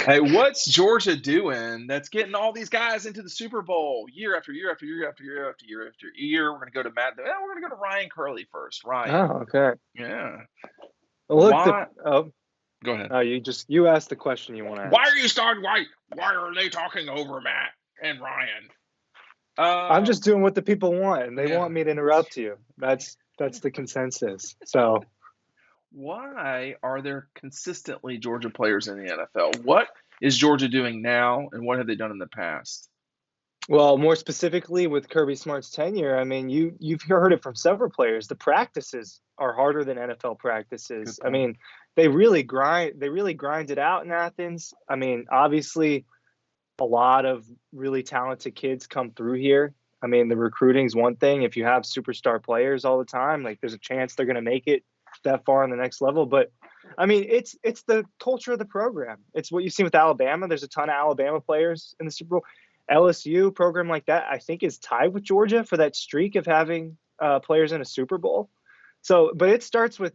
Hey, what's Georgia doing that's getting all these guys into the Super Bowl year after year after year after year after year after year? We're going to go to we're going to go to Ryan Curley first. Ryan. Oh, okay. Yeah. Well, look, Why? oh, Go ahead. you asked the question you want to Why are ask. you starting? Why are they talking over Matt and Ryan? I'm just doing what the people want, and they Yeah. want me to interrupt you. That's the consensus. So, Why are there consistently Georgia players in the NFL? What is Georgia doing now, and what have they done in the past? well, more specifically with Kirby Smart's tenure, I mean, you've heard it from several players. The practices are harder than NFL Good practices. I point. mean, they really grind it out in Athens. I mean, obviously, a lot of really talented kids come through here. I mean, the recruiting's one thing. If you have superstar players all the time, like there's a chance they're going to make it that far on the next level. But I mean, it's the culture of the program. It's what you see with Alabama. There's a ton of Alabama players in the Super Bowl. LSU program like that, I think, is tied with Georgia for that streak of having players in a Super Bowl. So, but it starts with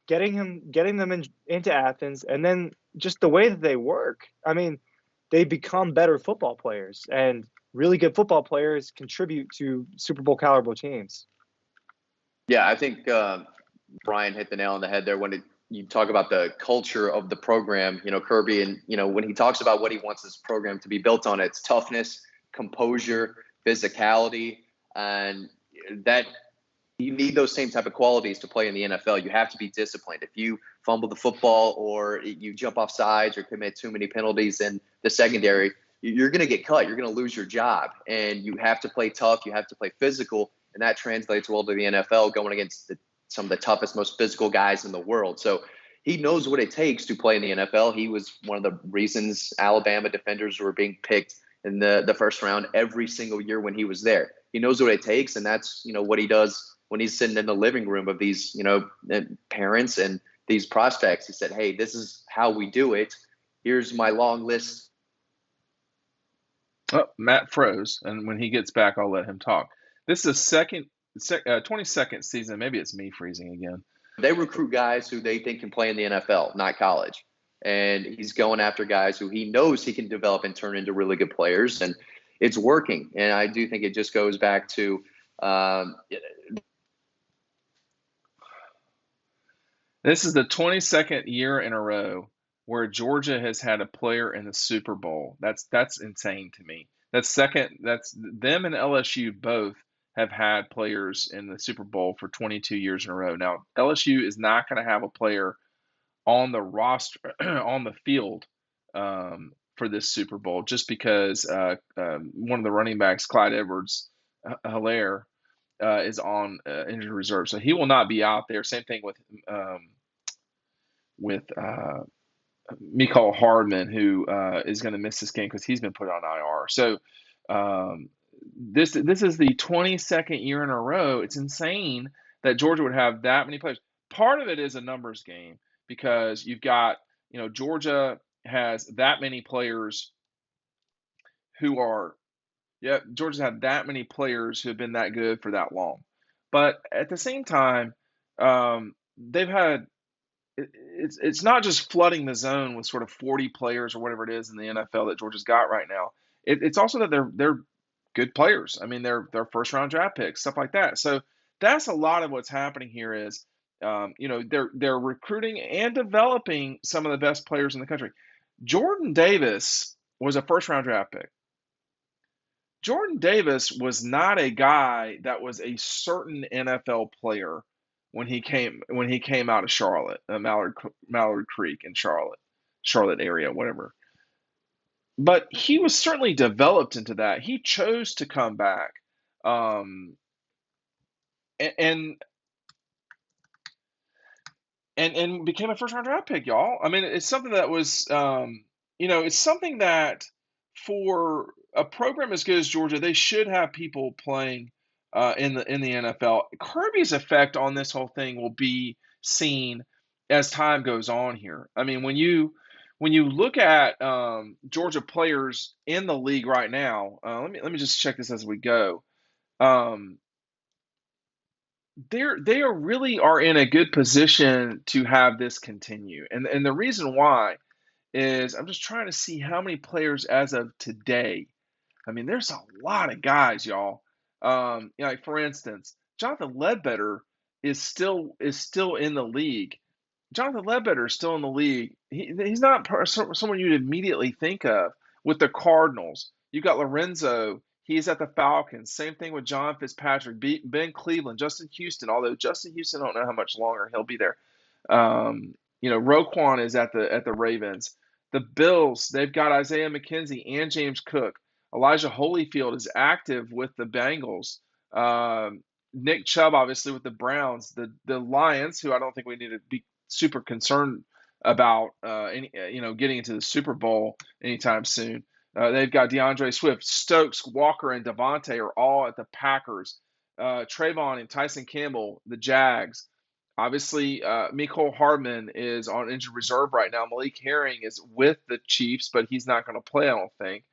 getting them into Athens, and then just the way that they work. I mean, they become better football players, and really good football players contribute to Super Bowl caliber teams. Yeah, I think Brian hit the nail on the head there when you talk about the culture of the program. Kirby, and when he talks about what he wants this program to be built on, it's toughness, composure, physicality, and that you need those same type of qualities to play in the NFL. You have to be disciplined. If you fumble the football or you jump off sides or commit too many penalties in the secondary, you're going to get cut. You're going to lose your job. And you have to play tough. You have to play physical. And that translates well to the NFL, going against some of the toughest, most physical guys in the world. So he knows what it takes to play in the NFL. He was one of the reasons Alabama defenders were being picked in the first round every single year when he was there. He knows what it takes, and that's what he does when he's sitting in the living room of these parents and these prospects. He said, "Hey, this is how we do it. Here's my long list." Oh, Matt froze, and when he gets back, I'll let him talk. This is a 22nd season. Maybe it's me freezing again. They recruit guys who they think can play in the NFL, not college. And he's going after guys who he knows he can develop and turn into really good players. And it's working. And I do think it just goes back to This is the 22nd year in a row where Georgia has had a player in the Super Bowl. That's insane to me. That's second. That's them and LSU both have had players in the Super Bowl for 22 years in a row. Now LSU is not going to have a player on the roster on the field for this Super Bowl just because one of the running backs, Clyde Edwards-Helaire, is on injured reserve, so he will not be out there. Same thing with Mecole Hardman, who is going to miss this game because he's been put on IR. So this is the 22nd year in a row. It's insane that Georgia would have that many players. Part of it is a numbers game because you've got Georgia has that many players who are Georgia's had that many players who have been that good for that long. But at the same time, they've had it's not just flooding the zone with sort of 40 players or whatever it is in the NFL that Georgia's got right now. It's also that they're good players. I mean, they're first round draft picks, stuff like that. So that's a lot of what's happening here is, they're recruiting and developing some of the best players in the country. Jordan Davis was a first round draft pick. Jordan Davis was not a guy that was a certain NFL player when he came out of Charlotte, Mallard Creek in Charlotte area, whatever. But he was certainly developed into that. He chose to come back, um, and and became a first round draft pick, y'all. I mean, it's something that was, it's something that for a program as good as Georgia, they should have people playing in the NFL. Kirby's effect on this whole thing will be seen as time goes on here. I mean, when you look at Georgia players in the league right now, let me just check this as we go. Um, they are really are in a good position to have this continue, and the reason why is I'm just trying to see how many players as of today. I mean, there's a lot of guys, y'all. Like for instance, Jonathan Ledbetter is still in the league. Jonathan Ledbetter is still in the league. He's not someone you'd immediately think of with the Cardinals. You got Lorenzo. He's at the Falcons. Same thing with John Fitzpatrick, Ben Cleveland, Justin Houston. Although Justin Houston, I don't know how much longer he'll be there. Roquan is at the Ravens. The Bills, they've got Isaiah McKenzie and James Cook. Elijah Holyfield is active with the Bengals. Nick Chubb, obviously, with the Browns. The Lions, who I don't think we need to be super concerned about getting into the Super Bowl anytime soon. They've got DeAndre Swift, Stokes, Walker, and Devontae are all at the Packers. Trayvon and Tyson Campbell, the Jags. Obviously, Mecole Hardman is on injured reserve right now. Malik Herring is with the Chiefs, but he's not going to play, I don't think.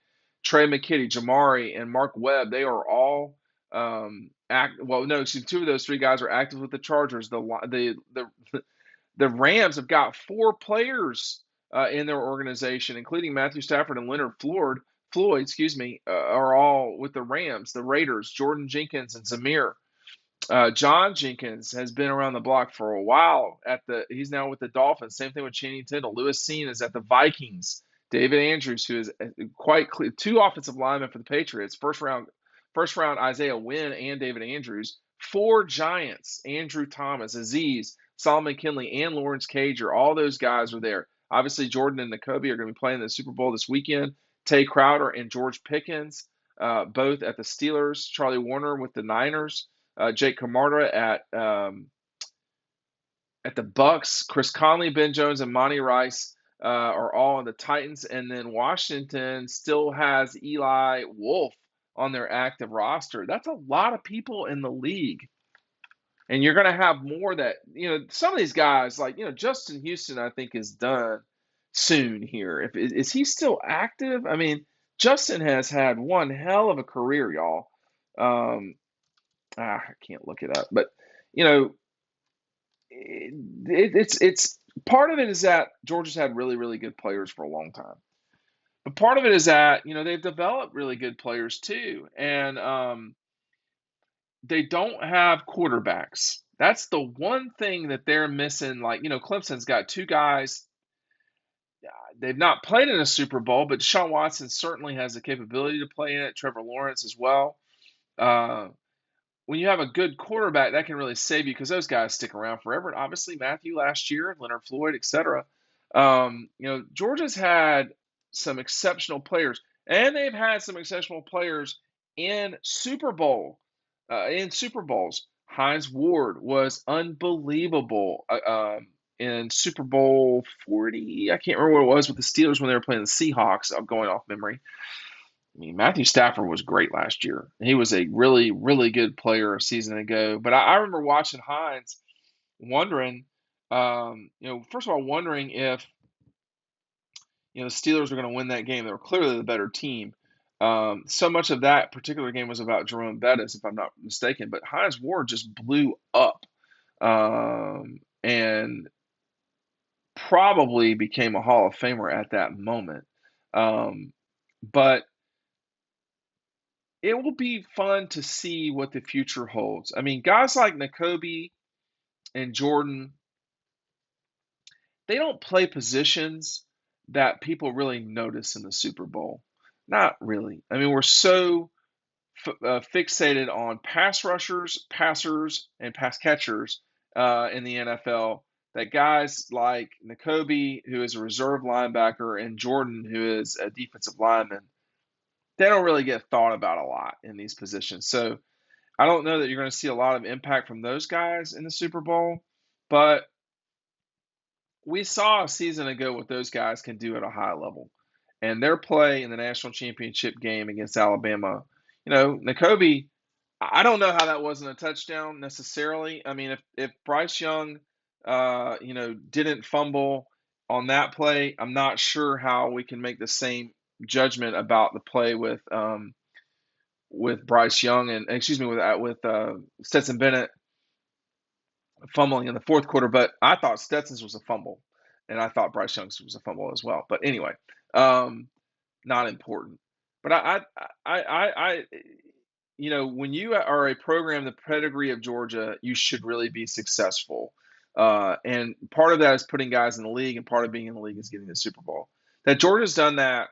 Trey McKitty, Jamari, and Mark Webb, they are all two of those three guys are active with the Chargers. The Rams have got four players in their organization, including Matthew Stafford and Leonard Floyd, are all with the Rams. The Raiders, Jordan Jenkins and Zamir. John Jenkins has been around the block for a while. He's now with the Dolphins. Same thing with Channing Tindall. Lewis Seen is at the Vikings. David Andrews, who is quite clear, two offensive linemen for the Patriots. First round Isaiah Wynn and David Andrews. Four Giants: Andrew Thomas, Azeez, Solomon Kinley, and Lawrence Cager. All those guys are there. Obviously, Jordan and Nakobe are going to be playing the Super Bowl this weekend. Tay Crowder and George Pickens, both at the Steelers. Charlie Warner with the Niners. Jake Camarda at the Bucks. Chris Conley, Ben Jones, and Monty Rice are all on the Titans. And then Washington still has Eli Wolf on their active roster. That's a lot of people in the league. And you're going to have more that, some of these guys, like, Justin Houston, I think is done soon here. Is he still active? I mean, Justin has had one hell of a career, y'all. I can't look it up, but it's part of it is that Georgia's had really, really good players for a long time, but part of it is that they've developed really good players too, and they don't have quarterbacks. That's the one thing that they're missing. Like Clemson's got two guys. They've not played in a Super Bowl, but Deshaun Watson certainly has the capability to play in it. Trevor Lawrence as well. When you have a good quarterback, that can really save you because those guys stick around forever. And obviously, Matthew last year, Leonard Floyd, etc. Georgia's had some exceptional players, and they've had some exceptional players in Super Bowls. Hines Ward was unbelievable in Super Bowl 40. I can't remember what it was with the Steelers when they were playing the Seahawks. I'm going off memory. I mean, Matthew Stafford was great last year. He was a really, really good player a season ago. But I remember watching Hines, wondering, first of all, wondering if, the Steelers were going to win that game. They were clearly the better team. So much of that particular game was about Jerome Bettis, if I'm not mistaken. But Hines Ward just blew up and probably became a Hall of Famer at that moment. But it will be fun to see what the future holds. I mean, guys like Nakobe and Jordan, they don't play positions that people really notice in the Super Bowl. Not really. I mean, we're so fixated on pass rushers, passers, and pass catchers in the NFL that guys like Nakobe, who is a reserve linebacker, and Jordan, who is a defensive lineman, they don't really get thought about a lot in these positions. So I don't know that you're going to see a lot of impact from those guys in the Super Bowl, but we saw a season ago what those guys can do at a high level. And their play in the national championship game against Alabama, Nakobe, I don't know how that wasn't a touchdown necessarily. I mean, if Bryce Young, didn't fumble on that play, I'm not sure how we can make the same judgment about the play with Bryce Young and with Stetson Bennett fumbling in the fourth quarter. But I thought Stetson's was a fumble. And I thought Bryce Young was a fumble as well. But anyway, not important. But I when you are a program the pedigree of Georgia, you should really be successful. And part of that is putting guys in the league, and part of being in the league is getting the Super Bowl. That Georgia's done that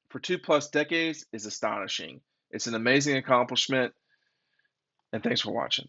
for 2+ decades is astonishing. It's an amazing accomplishment. And thanks for watching.